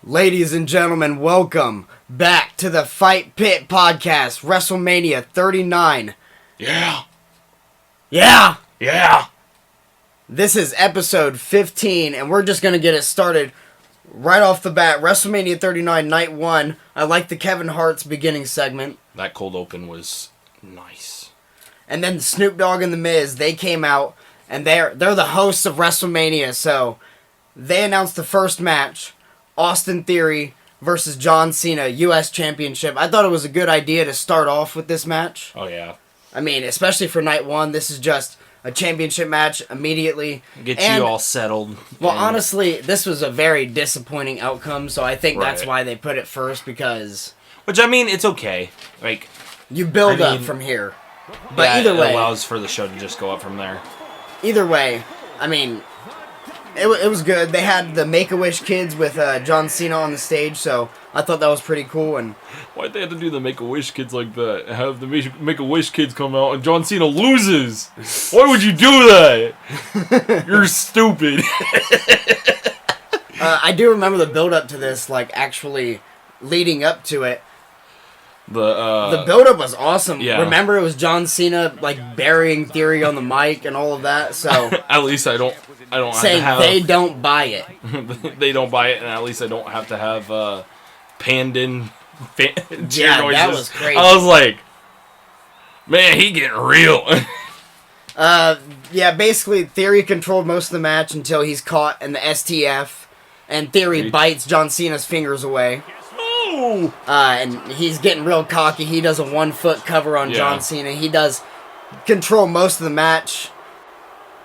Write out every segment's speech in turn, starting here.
Ladies and gentlemen, welcome back to the Fight Pit Podcast, Wrestlemania 39. Yeah. Yeah! Yeah. This is episode 15, and we're just going to get it started right off the bat. WrestleMania 39, Night 1. I like the Kevin Hart's beginning segment. That cold open was nice. And then Snoop Dogg and The Miz, they came out, and they're the hosts of WrestleMania, so they announced the first match. Austin Theory versus John Cena, U.S. Championship. I thought it was a good idea to start off with this match. Oh, yeah. I mean, especially for night one, this is just a championship match immediately. Get you all settled. Well, honestly, this was a very disappointing outcome, so I think that's why they put it first, because... Which, I mean, it's okay. Like, you build up from here. But either way... it allows for the show to just go up from there. Either way, I mean... It was good. They had the Make-A-Wish kids with John Cena on the stage, so I thought that was pretty cool. And why'd they have to do the Make-A-Wish kids like that? Have the Make-A-Wish kids come out and John Cena loses? Why would you do that? You're stupid. I do remember the build-up to this, like, actually leading up to it. The build-up was awesome. Yeah. Remember, it was John Cena, like, burying Theory on the mic and all of that, so... At least I don't saying have to have... they don't buy it. They don't buy it, and at least I don't have to have Pandin cheer yeah, noises. that was crazy. I was like, man, he getting real. Yeah, basically, Theory controlled most of the match until he's caught in the STF, and Theory bites John Cena's fingers away. Oh! And he's getting real cocky. He does a 1-foot cover on John Cena. He does control most of the match.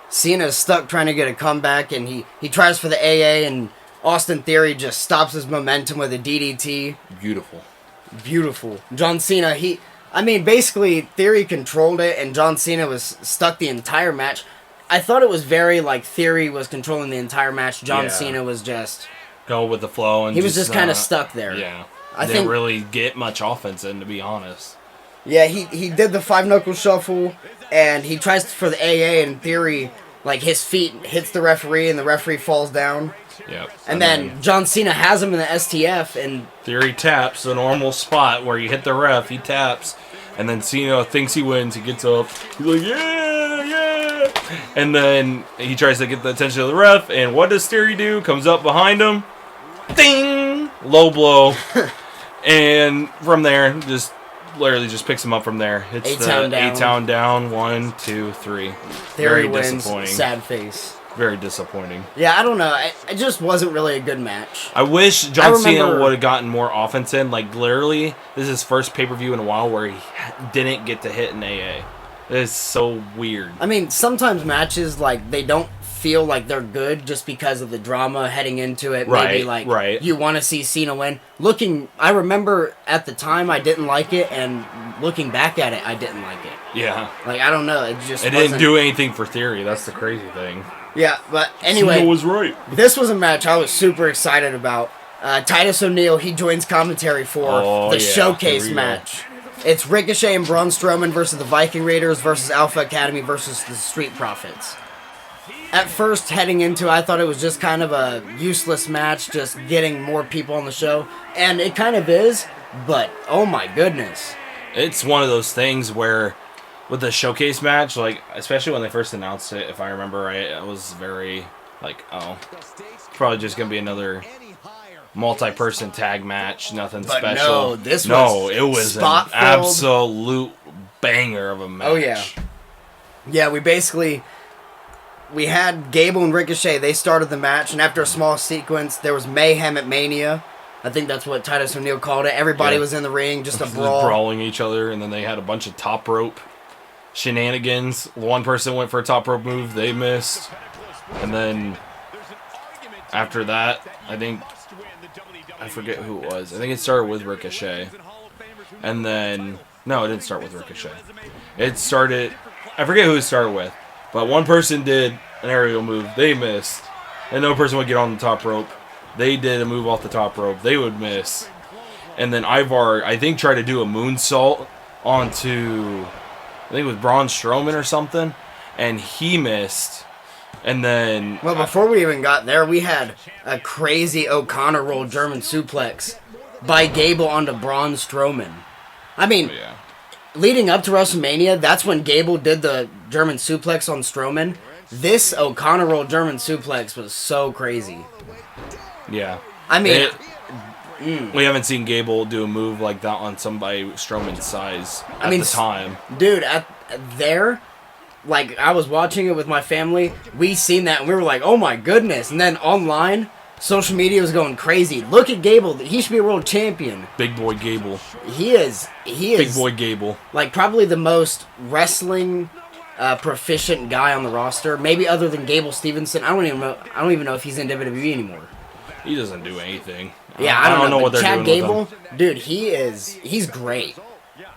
Cena's stuck trying to get a comeback, and he tries for the AA, and Austin Theory just stops his momentum with a DDT. Beautiful. John Cena, basically, Theory controlled it, and John Cena was stuck the entire match. I thought it was very, like, Theory was controlling the entire match. John Cena was just... go with the flow. And he was just kind of stuck there. Yeah. I didn't really get much offense in, to be honest. Yeah, he did the 5-knuckle shuffle, and he tries for the AA, and Theory, like, his feet hits the referee, and the referee falls down. Yep. And then John Cena has him in the STF, and... Theory taps the normal spot where you hit the ref, he taps, and then Cena thinks he wins, he gets up, he's like, yeah! And then he tries to get the attention of the ref, and what does Theory do? Comes up behind him, ding! Low blow. And from there, just... literally just picks him up from there. It's A-Town down. 1, 2, 3. Theory wins. Disappointing. Sad face. Very disappointing. Yeah, I don't know. It just wasn't really a good match. I wish John Cena would have gotten more offense in. Like, literally, this is his first pay-per-view in a while where he didn't get to hit an AA. It's so weird. I mean, sometimes matches, like, they don't feel like they're good just because of the drama heading into it. Maybe, like, you want to see Cena win. I remember at the time I didn't like it, and looking back at it, I didn't like it. Yeah. Like, I don't know. It didn't do anything for Theory. That's the crazy thing. Yeah, but anyway. Cena was right. This was a match I was super excited about. Titus O'Neil, he joins commentary for the showcase match. It's Ricochet and Braun Strowman versus the Viking Raiders versus Alpha Academy versus the Street Profits. At first, heading into it, I thought it was just kind of a useless match, just getting more people on the show. And it kind of is, but oh my goodness. It's one of those things where, with the showcase match, like, especially when they first announced it, if I remember right, it was very, like, it's probably just going to be another multi-person tag match, nothing special. No, it was an absolute banger of a match. Oh, yeah. Yeah, we had Gable and Ricochet. They started the match, and after a small sequence, there was mayhem at Mania. I think that's what Titus O'Neil called it. Everybody was in the ring, just a brawl. Brawling each other, and then they had a bunch of top rope shenanigans. One person went for a top rope move, they missed. And then after that, I forget who it was. I think it started with Ricochet. And then, no, it didn't start with Ricochet. I forget who it started with. But one person did an aerial move, they missed. And no person would get on the top rope. They did a move off the top rope, they would miss. And then Ivar, I think, tried to do a moonsault onto, I think it was Braun Strowman or something. And he missed. And then... Well, before we even got there, we had a crazy O'Connor roll German suplex by Gable onto Braun Strowman. I mean, leading up to WrestleMania, that's when Gable did the German suplex on Strowman. This O'Connor roll German suplex was so crazy. Yeah. I mean... We haven't seen Gable do a move like that on somebody Strowman's size at the time. Dude, there... Like, I was watching it with my family. We seen that, and we were like, oh my goodness. And then online, social media was going crazy. Look at Gable. He should be a world champion. Big boy Gable. He is. Big boy Gable. Like, probably the most wrestling proficient guy on the roster. Maybe other than Gable Stevenson. I don't even know if he's in WWE anymore. He doesn't do anything. Yeah, I don't know what they're doing Gable, with him. dude, he's great.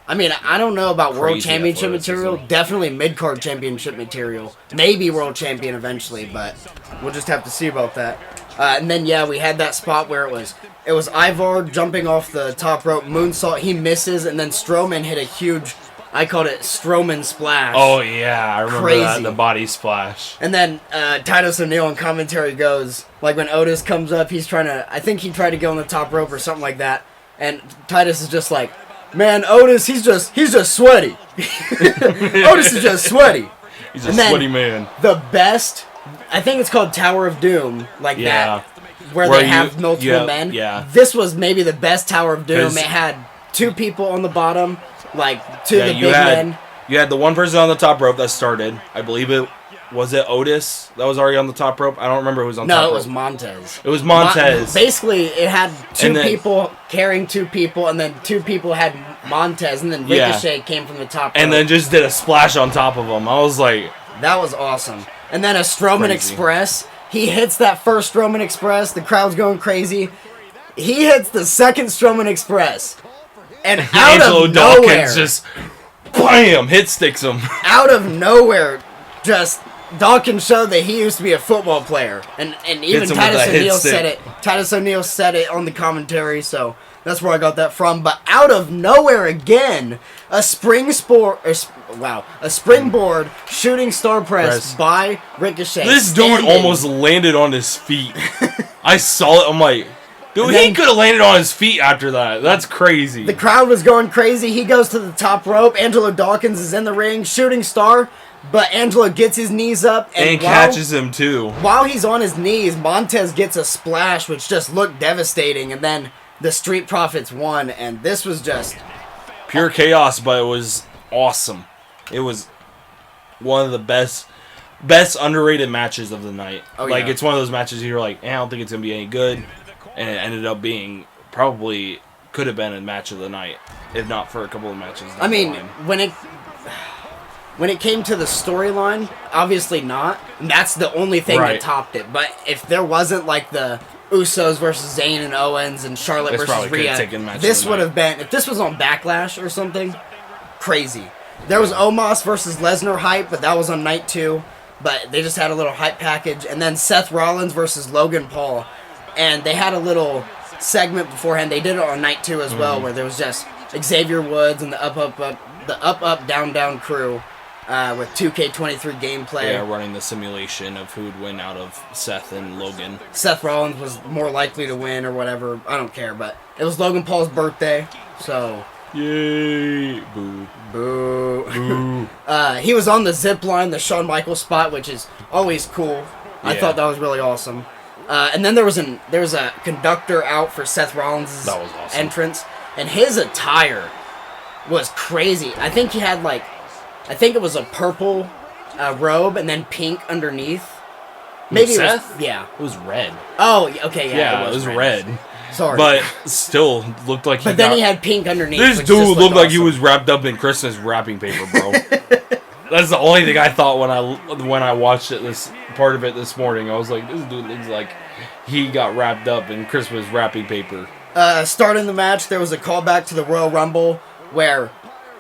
I mean, I don't know about World Championship material. Definitely mid-card championship material. Maybe World Champion eventually, but we'll just have to see about that. And then, we had that spot where it was Ivar jumping off the top rope, moonsault, he misses, and then Strowman hit a huge, I called it Strowman splash. Oh, yeah, I remember that, the body splash. And then Titus O'Neil in commentary goes, like when Otis comes up, I think he tried to go on the top rope or something like that, and Titus is just like, man, Otis, he's just sweaty. Otis is just sweaty. He's a sweaty man. The best, I think it's called Tower of Doom, that, where they have multiple men. Yeah. This was maybe the best Tower of Doom. It had two people on the bottom, like two of the big men. You had the one person on the top rope that started. I believe was it Otis that was already on the top rope? I don't remember who was on top rope. No, it was Montez. It was Montez. Basically, it had two people carrying two people, and then two people had Montez, and then Ricochet came from the top rope. And then just did a splash on top of him. I was like... That was awesome. And then a Strowman Express. He hits that first Strowman Express. The crowd's going crazy. He hits the second Strowman Express. And out of nowhere... Dawkins just... BAM! Hit sticks him. Out of nowhere, just... Dawkins showed that he used to be a football player, and even Titus O'Neil said it. Titus O'Neil said it on the commentary, so that's where I got that from. But out of nowhere again, a springboard shooting star press by Ricochet. This dude almost landed on his feet. I saw it. I'm like, dude, he could have landed on his feet after that. That's crazy. The crowd was going crazy. He goes to the top rope. Angelo Dawkins is in the ring, shooting star. But Angelo gets his knees up and catches him too. While he's on his knees, Montez gets a splash, which just looked devastating. And then the Street Profits won, and this was just pure chaos. But it was awesome. It was one of the best underrated matches of the night. It's one of those matches you're like, I don't think it's gonna be any good, and it ended up being probably could have been a match of the night if not for a couple of matches. I mean, when it came to the storyline, obviously not. And that's the only thing that topped it. But if there wasn't like the Usos versus Zayn and Owens and Charlotte versus Rhea, this would have been, if this was on Backlash or something, crazy. There was Omos versus Lesnar hype, but that was on night 2. But they just had a little hype package. And then Seth Rollins versus Logan Paul. And they had a little segment beforehand. They did it on night 2 as well, where there was just Xavier Woods and the up, down crew. With 2K23 gameplay. Yeah, running the simulation of who would win out of Seth and Logan. Seth Rollins was more likely to win or whatever. I don't care, but it was Logan Paul's birthday, so... Yay! Boo. Boo. Boo. He was on the zip line, the Shawn Michaels spot, which is always cool. I thought that was really awesome. And then there was a conductor out for Seth Rollins' entrance, and his attire was crazy. I think he had it was a purple robe and then pink underneath. Maybe Seth? It was red. Oh, okay, yeah. It was red. Sorry. But still looked like he he had pink underneath. This dude looked like he was wrapped up in Christmas wrapping paper, bro. That's the only thing I thought when I watched it, this part of it this morning. I was like, this dude looks like he got wrapped up in Christmas wrapping paper. Starting the match, there was a callback to the Royal Rumble where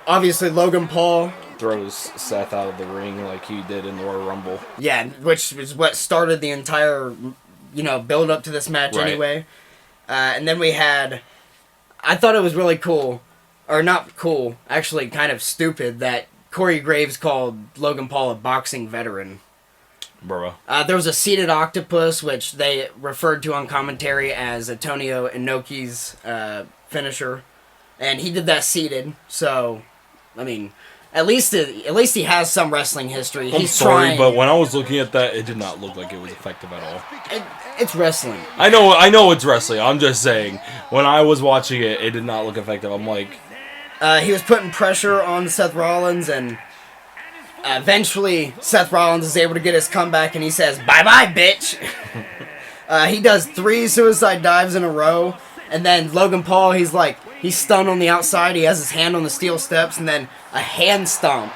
obviously Logan Paul throws Seth out of the ring like he did in the Royal Rumble. Yeah, which is what started the entire, build up to this match anyway. And then we had, I thought it was really cool, or not cool, actually kind of stupid, that Corey Graves called Logan Paul a boxing veteran. Bro. There was a seated octopus, which they referred to on commentary as Antonio Inoki's finisher, and he did that seated. So, I mean, at least he has some wrestling history. I'm sorry, but when I was looking at that, it did not look like it was effective at all. It's wrestling. I know it's wrestling. I'm just saying, when I was watching it, it did not look effective. I'm like, he was putting pressure on Seth Rollins, and eventually Seth Rollins is able to get his comeback, and he says, "Bye-bye, bitch." He does 3 suicide dives in a row, and then Logan Paul, he's stunned on the outside. He has his hand on the steel steps, and then a hand stomp.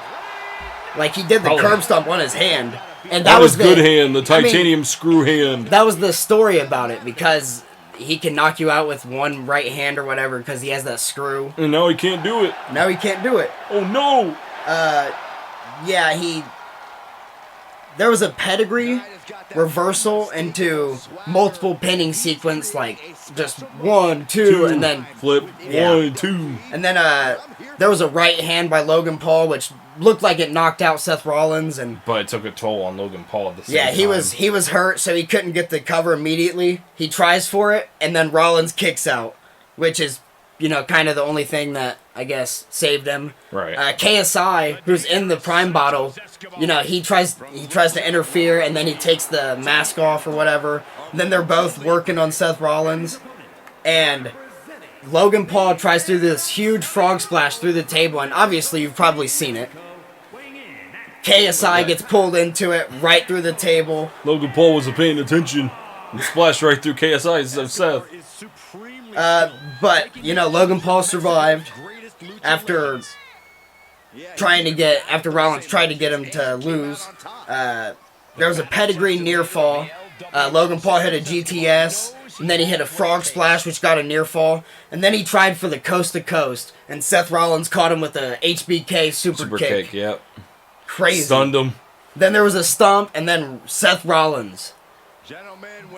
Like, he did the curb stomp on his hand. And that was good hand, the titanium screw hand. That was the story about it, because he can knock you out with one right hand or whatever, because he has that screw. And now he can't do it. Oh, no! Yeah, there was a pedigree reversal into multiple pinning sequence, like just 1, 2, and then flip, 1, 2. And then there was a right hand by Logan Paul, which looked like it knocked out Seth Rollins, but it took a toll on Logan Paul at the same time. Yeah, he was hurt, so he couldn't get the cover immediately. He tries for it, and then Rollins kicks out, which is, kind of the only thing that, I guess, saved him. Right. KSI, who's in the Prime bottle, he tries to interfere, and then he takes the mask off or whatever. And then they're both working on Seth Rollins, and Logan Paul tries to do this huge frog splash through the table, and obviously you've probably seen it. KSI gets pulled into it right through the table. Logan Paul wasn't paying attention and splashed right through KSI instead of Seth. But, Logan Paul survived after Rollins tried to get him to lose. There was a pedigree near fall. Logan Paul hit a GTS, and then he hit a frog splash, which got a near fall. And then he tried for the coast to coast, and Seth Rollins caught him with a HBK super kick. Yep. Crazy. Stunned him. Then there was a stomp, and then Seth Rollins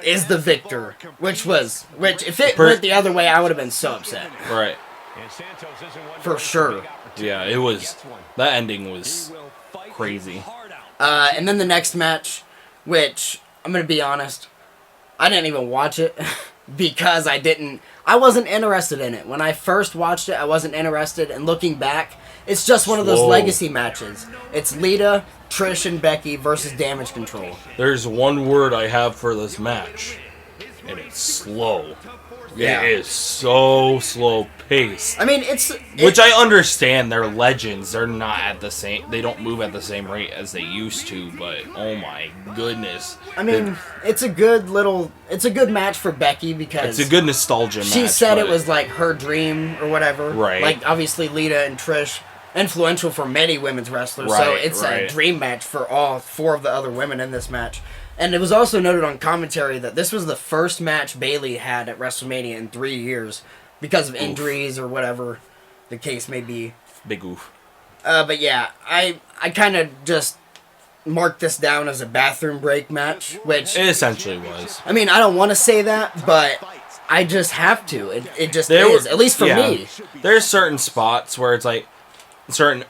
is the victor, which if it went the other way, I would have been so upset. Right. For sure. Yeah, that ending was crazy. And then the next match, which, I'm going to be honest, I didn't even watch it because I wasn't interested in it. When I first watched it, I wasn't interested, and looking back, it's just one of those legacy matches. It's Lita, Trish, and Becky versus Damage Control. There's one word I have for this match, and it's slow. Yeah. It is so slow paced. I mean, which I understand. They're legends. They're not at the same. They don't move at the same rate as they used to. But oh my goodness. I mean, it's a good match for Becky because it's a good nostalgia match. She said it was like her dream or whatever. Right. Like obviously Lita and Trish, influential for many women's wrestlers. Right, so it's a dream match for all 4 of the other women in this match. And it was also noted on commentary that this was the first match Bayley had at WrestleMania in 3 years because of injuries or whatever the case may be. Big oof. But yeah, I kind of just marked this down as a bathroom break match, which... It essentially was. I mean, I don't want to say that, but I just have to. It just is, at least for me. There's certain spots where it's like, certain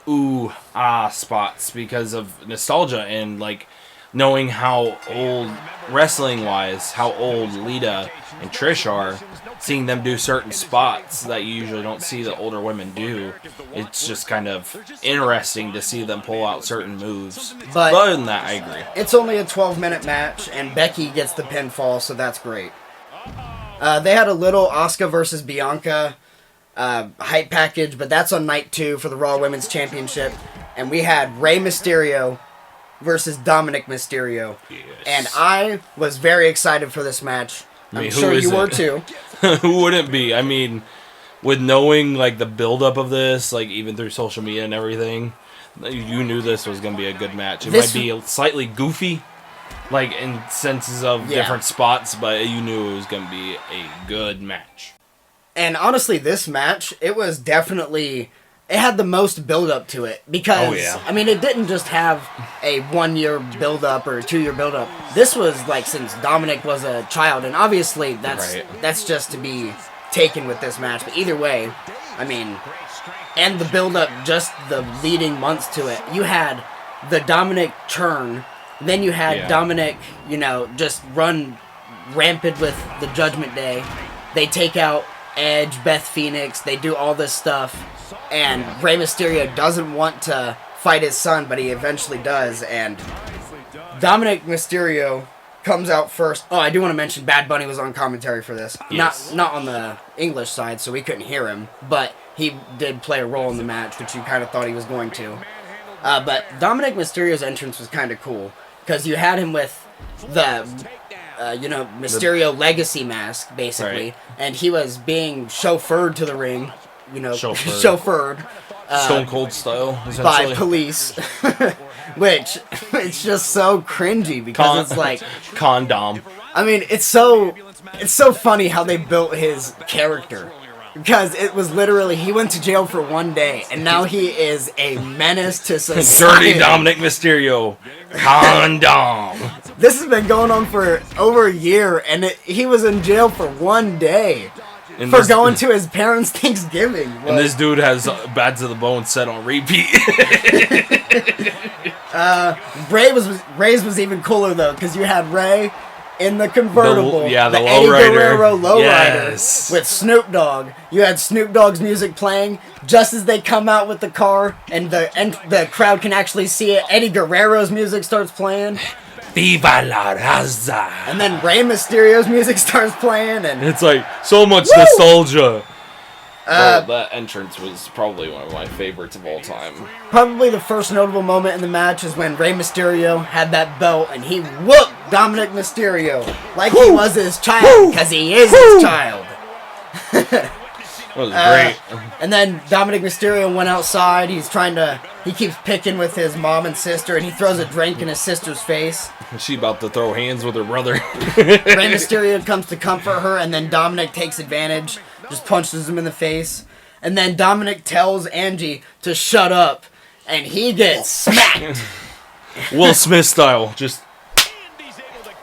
spots because of nostalgia and like... knowing how old, wrestling-wise, how old Lita and Trish are, seeing them do certain spots that you usually don't see the older women do, it's just kind of interesting to see them pull out certain moves. But other than that, I agree. It's only a 12-minute match, and Becky gets the pinfall, so that's great. They had a little Asuka versus Bianca hype package, but that's on night 2 for the Raw Women's Championship. And we had Rey Mysterio versus Dominic Mysterio. Yes. And I was very excited for this match. I'm sure you were too. Who wouldn't be? I mean, with knowing like the build-up of this, like even through social media and everything, you knew this was going to be a good match. It might be slightly goofy, like in senses of different spots, but you knew it was going to be a good match. And honestly, this match, it was definitely... It had the most build-up to it because, I mean, it didn't just have a 1-year build-up or a 2-year build-up. This was, like, since Dominic was a child, and obviously that's just to be taken with this match. But either way, I mean, and the build-up, just the leading months to it. You had the Dominic turn Then you had Dominic, just run rampant with the Judgment Day. They take out Edge, Beth Phoenix. They do all this stuff. And Rey Mysterio doesn't want to fight his son, but he eventually does. And Dominic Mysterio comes out first. Oh, I do want to mention Bad Bunny was on commentary for this. Yes. Not on the English side, so we couldn't hear him. But he did play a role in the match, which you kind of thought he was going to. But Dominic Mysterio's entrance was kind of cool. Because you had him with the, Mysterio legacy mask, basically. Right. And he was being chauffeured to the ring. Chauffeured. Stone Cold style, by police. Which, it's just so cringy because it's like... Condom. I mean, it's so funny how they built his character. Because it was literally, he went to jail for 1 day, and now he is a menace to society. Dirty Dominic Mysterio. Condom. This has been going on for over a year, and he was in jail for 1 day. Going to his parents' Thanksgiving. And this dude has Bad to the Bone set on repeat. Ray's was even cooler, though, because you had Ray in the convertible. The Eddie lowrider. Guerrero lowrider Yes. with Snoop Dogg. You had Snoop Dogg's music playing just as they come out with the car, and the crowd can actually see it. Eddie Guerrero's music starts playing. Viva la raza. And then Rey Mysterio's music starts playing, and it's like so much nostalgia. That entrance was probably one of my favorites of all time. Probably the first notable moment in the match is when Rey Mysterio had that belt and he whooped Dominic Mysterio like he was his child, because he is his child. That was great. And then Dominic Mysterio went outside. He keeps picking with his mom and sister, and he throws a drink in his sister's face. She about to throw hands with her brother. Rey Mysterio comes to comfort her, and then Dominic takes advantage, just punches him in the face. And then Dominic tells Angie to shut up, and he gets smacked. Will Smith style, just...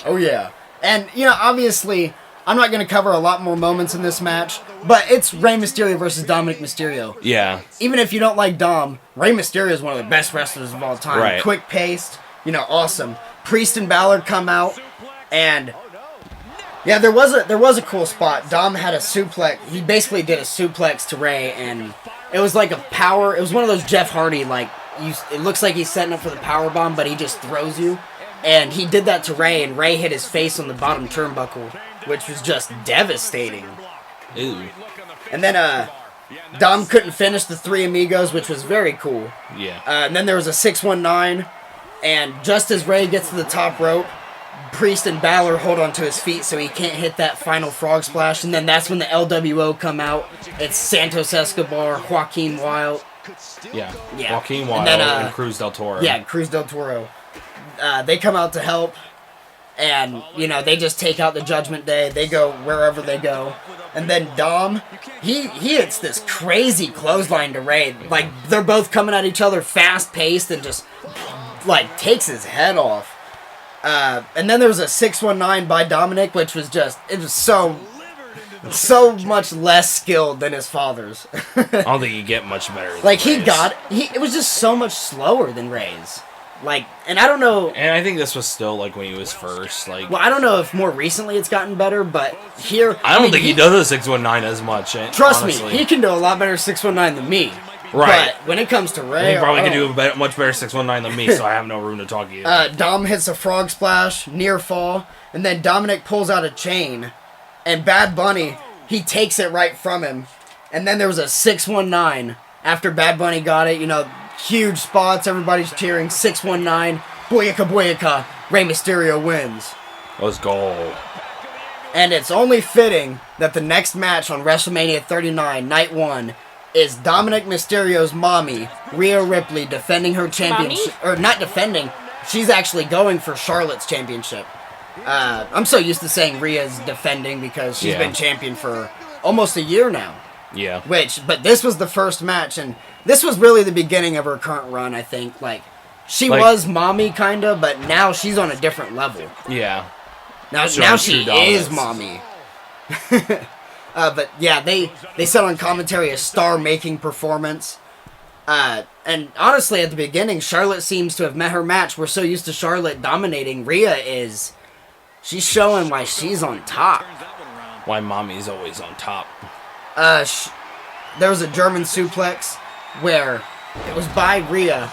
Oh, yeah. And, obviously, I'm not going to cover a lot more moments in this match, but it's Rey Mysterio versus Dominic Mysterio. Yeah. Even if you don't like Dom, Rey Mysterio is one of the best wrestlers of all time. Right. Quick-paced, awesome. Priest and Balor come out, and... yeah, there was a cool spot. Dom had a suplex. He basically did a suplex to Rey, and it was like a power... it was one of those Jeff Hardy, it looks like he's setting up for the power bomb, but he just throws you. And he did that to Rey, and Rey hit his face on the bottom turnbuckle, which was just devastating. Ew. And then Dom couldn't finish the Three Amigos, which was very cool. Yeah. And then there was a 619, and just as Rey gets to the top rope, Priest and Balor hold onto his feet so he can't hit that final frog splash, and then that's when the LWO come out. It's Santos Escobar, Joaquin Wilde. Yeah. Yeah. Joaquin Wilde and Cruz del Toro. Yeah, Cruz del Toro. They come out to help, and, they just take out the Judgment Day. They go wherever they go. And then Dom, he hits this crazy clothesline to Rey. Like, they're both coming at each other fast-paced and just, takes his head off. And then there was a 619 by Dominic, which was just, it was so much less skilled than his father's. I don't think you get much better. It was just so much slower than Rey's. And I don't know... and I think this was still, when he was first, well, I don't know if more recently it's gotten better, but here... I don't think he does a 619 as much, trust honestly. me, he can do a lot better 619 than me. Right. But when it comes to Rey... he probably can do a much better 619 than me, so I have no room to talk to you. Dom hits a frog splash, near fall, and then Dominic pulls out a chain, and Bad Bunny, he takes it right from him. And then there was a 619 after Bad Bunny got it, huge spots, everybody's cheering, 619, booyaka booyaka, Rey Mysterio wins. Let's go. And it's only fitting that the next match on WrestleMania 39, Night 1, is Dominic Mysterio's mommy, Rhea Ripley, defending her championship. Or not defending, she's actually going for Charlotte's championship. I'm so used to saying Rhea's defending because she's been champion for almost a year now. Yeah. But this was the first match, and this was really the beginning of her current run, I think. She was mommy, kinda, but now she's on a different level. Yeah. Now she is mommy. But yeah, they said on commentary a star-making performance. And honestly, at the beginning, Charlotte seems to have met her match. We're so used to Charlotte dominating. She's showing why she's on top. Why mommy's always on top. There was a German suplex where it was by Rhea.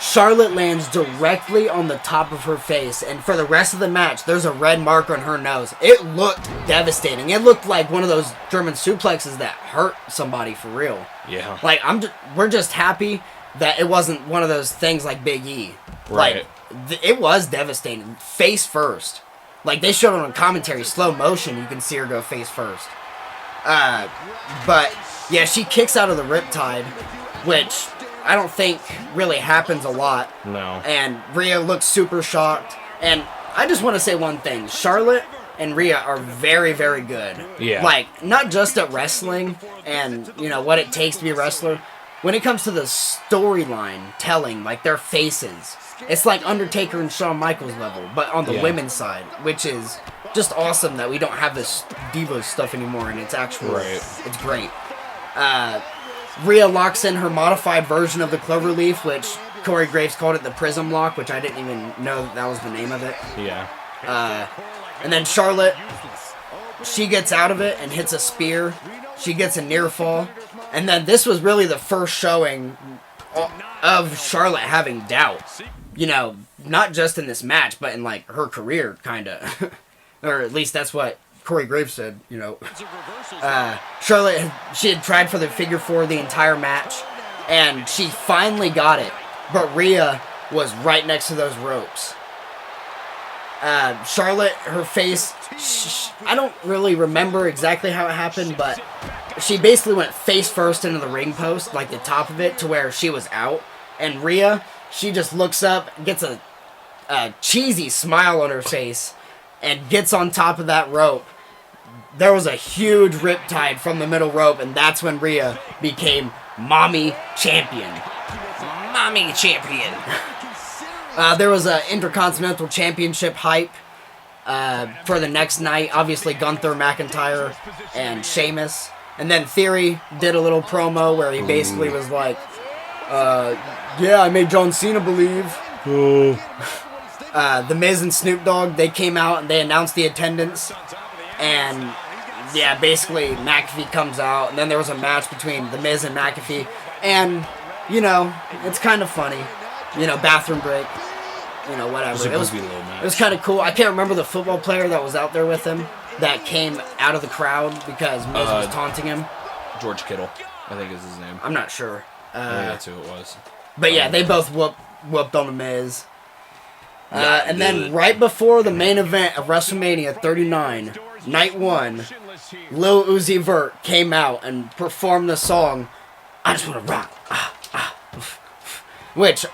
Charlotte lands directly on the top of her face, and for the rest of the match, there's a red mark on her nose. It looked devastating. It looked like one of those German suplexes that hurt somebody for real. Yeah. Like, we're just happy that it wasn't one of those things like Big E. Right. Like, it was devastating. Face first. Like, they showed it on commentary, slow motion, you can see her go face first. But, yeah, she kicks out of the Riptide, which I don't think really happens a lot. No. And Rhea looks super shocked. And I just want to say one thing. Charlotte and Rhea are very, very good. Yeah. Like, not just at wrestling and, you know, what it takes to be a wrestler. When it comes to the storyline telling, like, their faces, it's like Undertaker and Shawn Michaels level, but on the women's side, which is just awesome that we don't have this Divas stuff anymore, and it's actually, it's great. Rhea locks in her modified version of the Cloverleaf, which Corey Graves called it the Prism Lock, which I didn't even know that was the name of it. Yeah. And then Charlotte, she gets out of it and hits a spear. She gets a near fall. And then this was really the first showing of Charlotte having doubt. You know, not just in this match, but in, like, her career, kind of. Or at least that's what Corey Graves said, you know. Charlotte, she had tried for the figure four the entire match, and she finally got it. But Rhea was right next to those ropes. Charlotte, her face, I don't really remember exactly how it happened, but she basically went face first into the ring post, like the top of it, to where she was out. And Rhea, she just looks up, gets a cheesy smile on her face, and gets on top of that rope. There was a huge riptide from the middle rope, and that's when Rhea became Mommy Champion. Mommy Champion. There was an Intercontinental Championship hype for the next night. Obviously, Gunther, McIntyre, and Sheamus. And then Theory did a little promo where he basically was like, yeah, I made John Cena believe. The Miz and Snoop Dogg, they came out and they announced the attendance. And, yeah, basically McAfee comes out. And then there was a match between The Miz and McAfee. And, you know, it's kind of funny. You know, bathroom break. You know, whatever. It was kind of cool. I can't remember the football player that was out there with him that came out of the crowd because Miz was taunting him. George Kittle, I think is his name. I'm not sure. I think that's who it was. But yeah, they both whooped on the Miz. And then right before the main event of WrestleMania 39, Night 1, Lil Uzi Vert came out and performed the song, I Just Wanna Rock. Which,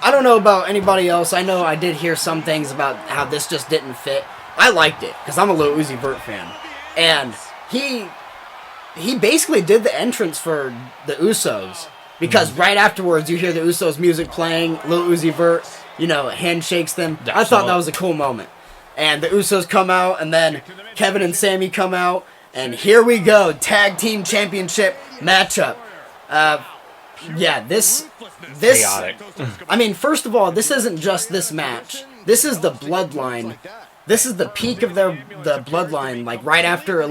I don't know about anybody else. I know I did hear some things about how this just didn't fit. I liked it, because I'm a Lil Uzi Vert fan. And he basically did the entrance for the Usos. Because right afterwards, you hear the Usos music playing, Lil Uzi Vert, you know, handshakes them. I thought that was a cool moment. And the Usos come out, and then Kevin and Sami come out, and here we go, Tag Team Championship matchup. Yeah, this chaotic. I mean, first of all, this isn't just this match. This is the Bloodline. This is the peak of the Bloodline, like right after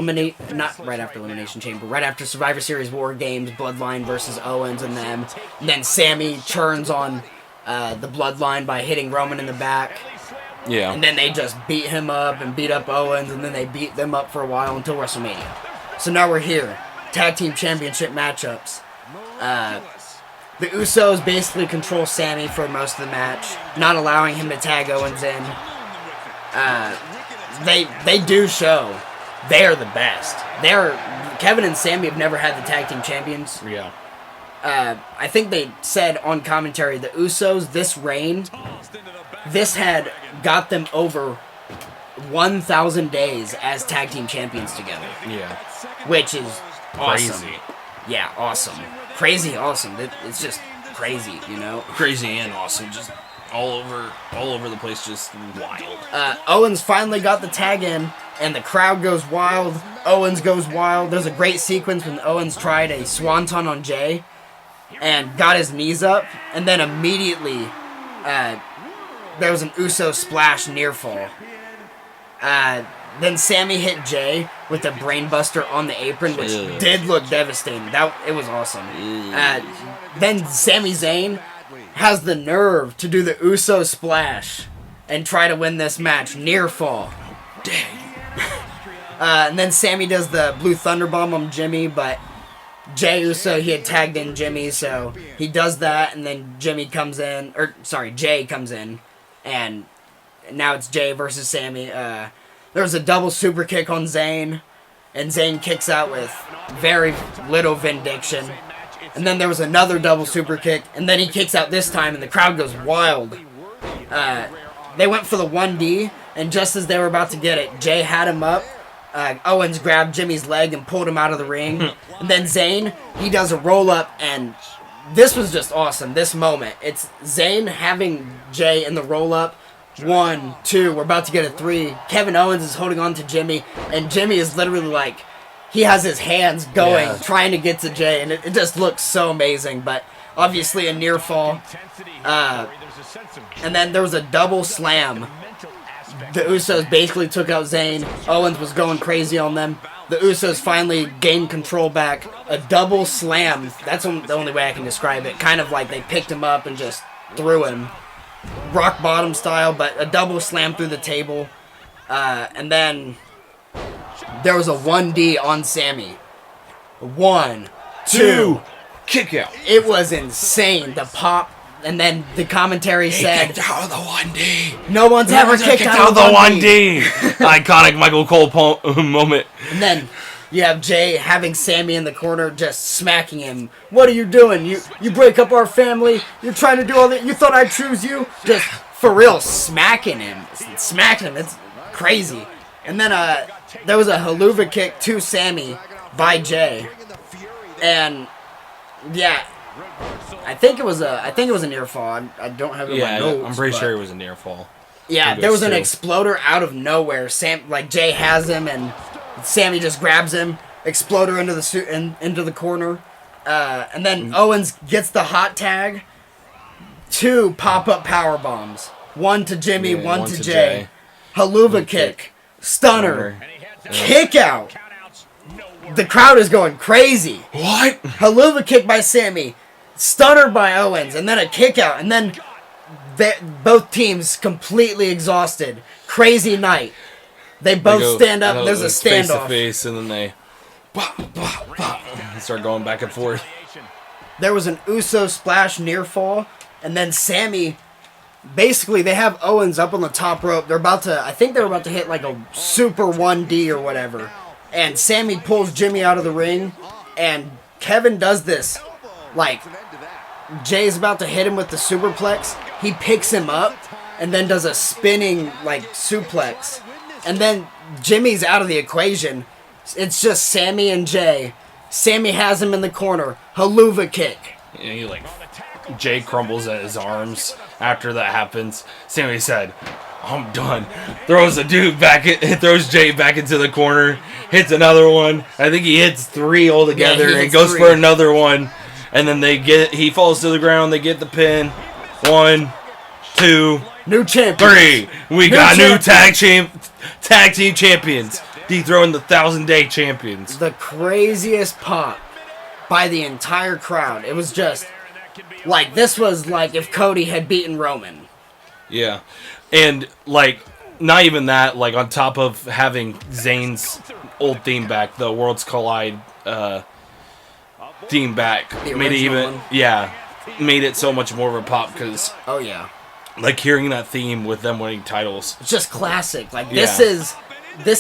not right after Elimination Chamber, right after Survivor Series War Games, Bloodline versus Owens and them. And then Sami turns on the Bloodline by hitting Roman in the back. Yeah. And then they just beat him up and beat up Owens, and then they beat them up for a while until WrestleMania. So now we're here. Tag Team Championship matchups. The Usos basically control Sami for most of the match, not allowing him to tag Owens in. They do show they're the best. Kevin and Sami have never had the tag team champions. Yeah. I think they said on commentary the Usos this reign, this had got them over 1,000 days as tag team champions together. Yeah. Which is awesome. Crazy. Yeah, awesome. Crazy awesome. It's just crazy, you know? Crazy and awesome. Just all over the place, just wild. Owens finally got the tag in, and the crowd goes wild. Owens goes wild. There's a great sequence when Owens tried a swanton on Jay. and got his knees up, and then immediately there was an Uso splash near fall. Then Sami hit Jay with the brainbuster on the apron, which did look devastating. It was awesome. Then Sami Zayn has the nerve to do the Uso splash and try to win this match near fall. Dang. And then Sami does the Blue Thunder Bomb on Jimmy, but Jay Uso, he had tagged in Jimmy, so he does that, and then Jay comes in, and now it's Jay versus Sami. There was a double super kick on Zayn, and Zayn kicks out with very little vindication. And then there was another double super kick, and then he kicks out this time, and the crowd goes wild. They went for the 1D, and just as they were about to get it, Jay had him up. Owens grabbed Jimmy's leg and pulled him out of the ring. And then Zayn, he does a roll-up, and this was just awesome, this moment. It's Zayn having Jay in the roll-up. 1, 2, we're about to get a 3. Kevin Owens is holding on to Jimmy, and Jimmy is literally like, he has his hands going, trying to get to Jay, and it just looks so amazing, but obviously a near fall. And then there was a double slam. The Usos basically took out Zayn. Owens was going crazy on them. The Usos finally gained control back. A double slam. That's the only way I can describe it. Kind of like they picked him up and just threw him. Rock bottom style, but a double slam through the table. And then there was a 1D on Sami. 1, 2, kick out. It was insane. The pop. And then the commentary said, kicked out of the 1D. No one's ever kicked out of the 1D. Iconic Michael Cole moment. And then you have Jay having Sami in the corner just smacking him. What are you doing? You break up our family. You're trying to do all that. You thought I'd choose you? Just for real, smacking him. It's crazy. And then there was a haluva kick to Sami by Jay. And yeah, I think it was a near fall. I don't have it in my notes. I'm pretty sure it was a near fall. Yeah, there was an exploder out of nowhere. Jay has him, and Sami just grabs him. Exploder into the corner, and then Owens gets the hot tag. 2 pop-up power bombs. 1 to Jimmy, 1 to Jay. Haluva kick, stunner, kick out. The crowd is going crazy. What? Haluva kick by Sami. Stunner by Owens, and then a kick out, and then both teams completely exhausted. Crazy night. They both stand up. There's a standoff. Face to face, and then they start going back and forth. There was an Uso splash near fall, and then Sami. Basically, they have Owens up on the top rope. I think they're about to hit like a super 1D or whatever. And Sami pulls Jimmy out of the ring, and Kevin does this. Like, Jay's about to hit him with the superplex. He picks him up and then does a spinning, suplex. And then Jimmy's out of the equation. It's just Sami and Jay. Sami has him in the corner. Haluva kick. Jay crumbles at his arms after that happens. Sami said, I'm done. Throws throws Jay back into the corner. Hits another one. I think he hits 3 altogether and goes for another one. And then he falls to the ground. They get the pin. 1, 2, new champions. 3. We got new tag team champions. Dethroning the 1,000-day champions. The craziest pop by the entire crowd. It was just this was like if Cody had beaten Roman. Yeah. And not even that, on top of having Zayn's old theme back, the Worlds Collide theme back, made it so much more of a pop because hearing that theme with them winning titles, it's just classic. This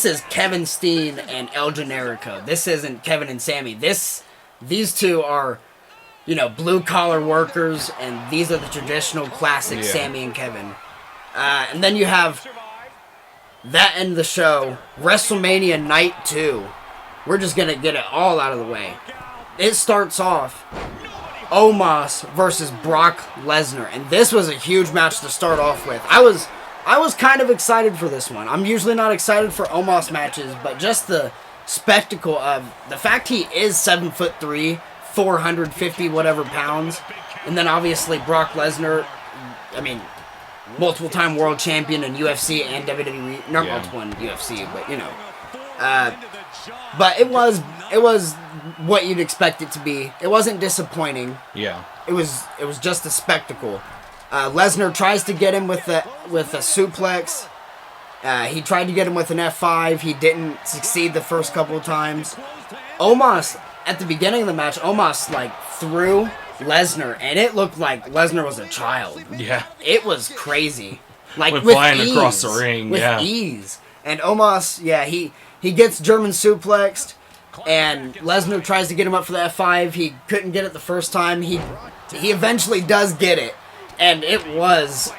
is Kevin Steen and El Generico. This isn't Kevin and Sami. These two are blue collar workers, and these are the traditional classic Sami and Kevin. And then you have that end of the show, WrestleMania Night 2. We're just gonna get it all out of the way. It starts off Omos versus Brock Lesnar, and this was a huge match to start off with. I was kind of excited for this one. I'm usually not excited for Omos matches, but just the spectacle of the fact he is 7'3", 450 whatever pounds. And then obviously Brock Lesnar, I mean, multiple-time world champion in UFC and WWE. Not multiple in UFC, but you know. But it was what you'd expect it to be. It wasn't disappointing. Yeah. It was just a spectacle. Lesnar tries to get him with a suplex. He tried to get him with an F5. He didn't succeed the first couple of times. Omos, at the beginning of the match, threw Lesnar, and it looked like Lesnar was a child. Yeah. It was crazy. With flying ease, across the ring, with ease. And Omos, he gets German suplexed, and Lesnar tries to get him up for the F5. He couldn't get it the first time. He eventually does get it, and it was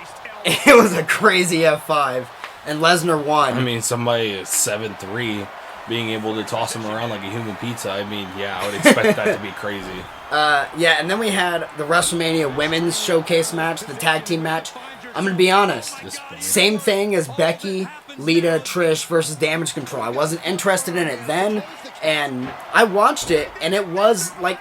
a crazy F5, and Lesnar won. I mean, somebody is 7'3", being able to toss him around like a human pizza. I mean, yeah, I would expect that to be crazy. And then we had the WrestleMania Women's Showcase match, the tag team match. I'm going to be honest. Same thing as Becky, Lita, Trish versus Damage Control. I wasn't interested in it then, and I watched it, and it was like,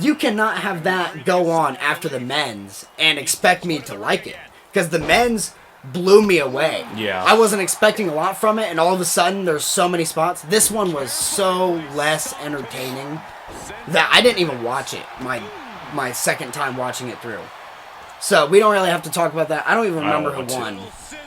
you cannot have that go on after the men's and expect me to like it. Because the men's blew me away. Yeah. I wasn't expecting a lot from it, and all of a sudden, there's so many spots. This one was so less entertaining that I didn't even watch it my second time watching it through. So we don't really have to talk about that. I don't even remember who won.